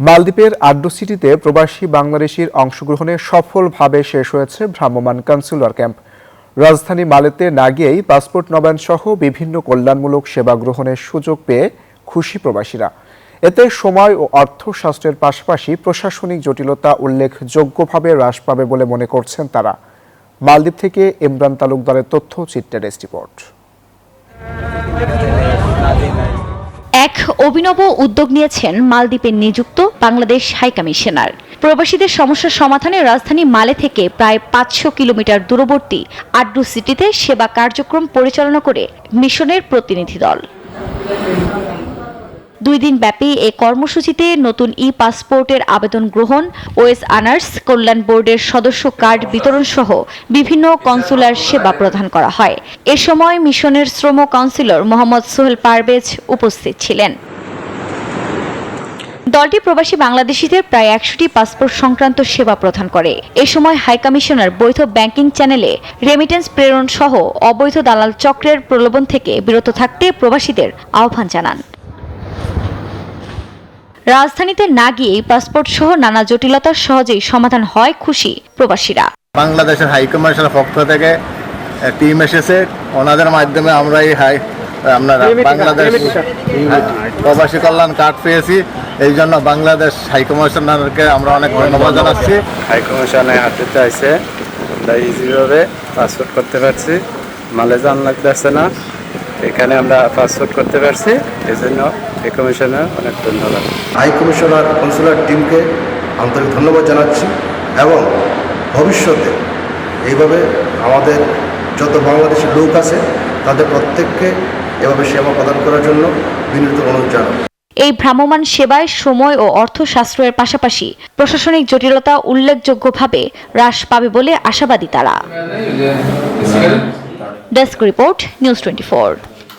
মালদ্বীপের আড্ডু সিটিতে প্রবাসী বাংলাদেশির অংশগ্রহণে সফলভাবে শেষ হয়েছে ভ্রাম্যমাণ কনস্যুলার ক্যাম্প। রাজধানী মালেতে না গিয়েই পাসপোর্ট নবায়ন সহ বিভিন্ন কল্যাণমূলক সেবা গ্রহণের সুযোগ পেয়ে খুশি প্রবাসীরা। এতে সময় ও অর্থ সাশ্রয়ের পাশাপাশি প্রশাসনিক জটিলতা উল্লেখযোগ্যভাবে হ্রাস পাবে বলে মনে করছেন তারা। মালদ্বীপ থেকে ইমরান তালুকদারের তথ্যচিত্রে ডেস্ক রিপোর্ট। এক অভিনব উদ্যোগ নিয়েছেন মালদ্বীপে নিযুক্ত বাংলাদেশ হাইকমিশনার। প্রবাসীদের সমস্যার সমাধানে রাজধানী মালে থেকে প্রায় 500 কিলোমিটার দূরবর্তী আড্ডু সিটিতে সেবা কার্যক্রম পরিচালনা করে মিশনের প্রতিনিধি দল। 2 দিন ব্যাপী এই কর্মসূচিতে নতুন পাসপোর্টের আবেদন গ্রহণ, ওয়েস আনার্স কল্যাণ বোর্ডের সদস্য কার্ড বিতরণ সহ বিভিন্ন কনসুলার সেবা প্রদান করা হয়। এ সময় মিশনের শ্রম কাউন্সিলর মোহাম্মদ সোহেল পারভেজ উপস্থিত ছিলেন। দলটি প্রবাসী বাংলাদেশিদের প্রায় 100টি পাসপোর্ট সংক্রান্ত সেবা প্রদান করে। এ সময় হাইকমিশনার বৈধ ব্যাংকিং চ্যানেলে রেমিটেন্স প্রেরণ সহ অবৈধ দালাল চক্রের প্রলোভন থেকে বিরত থাকতে প্রবাসীদের আহ্বান জানান। রাজধানীতে না গিয়ে পাসপোর্ট সহ নানা জটিলতার সহজেই সমাধান হয় খুশি প্রবাসীরা। বাংলাদেশের হাইকমিশনের পক্ষ থেকে টিম এসেছে, ওনাদের মাধ্যমে আমরা এই বাংলাদেশ প্রবাসী কল্যাণ কার্ড পেয়েছি। এই জন্য বাংলাদেশ হাইকমিশনারকে আমরা অনেক ধন্যবাদ জানাচ্ছি। হাইকমিশনে হাতে চাইছে, আমরা ইজিভাবে পাসপোর্ট করতে পারছি, মালে যান লাগতেছে না, এখানে আমরা পাসপোর্ট করতে পারছি। এই জন্য হাইকমিশনের অনেক ধন্যবাদ। হাইকমিশনার কনসুলার টিমকে আন্তরিক ধন্যবাদ জানাচ্ছি এবং ভবিষ্যতে এইভাবে আমাদের যত বাংলাদেশি লোক আছে তাদের প্রত্যেককে এভাবে সেবা প্রদান করার জন্য বিনীত অনুরোধ জানাই। এই ভ্রাম্যমাণ সেবায় সময় ও অর্থ সাশ্রয়ের পাশাপাশি প্রশাসনিক জটিলতা উল্লেখযোগ্যভাবে হ্রাস পাবে বলে আশাবাদী তারা। Desk report, news 24।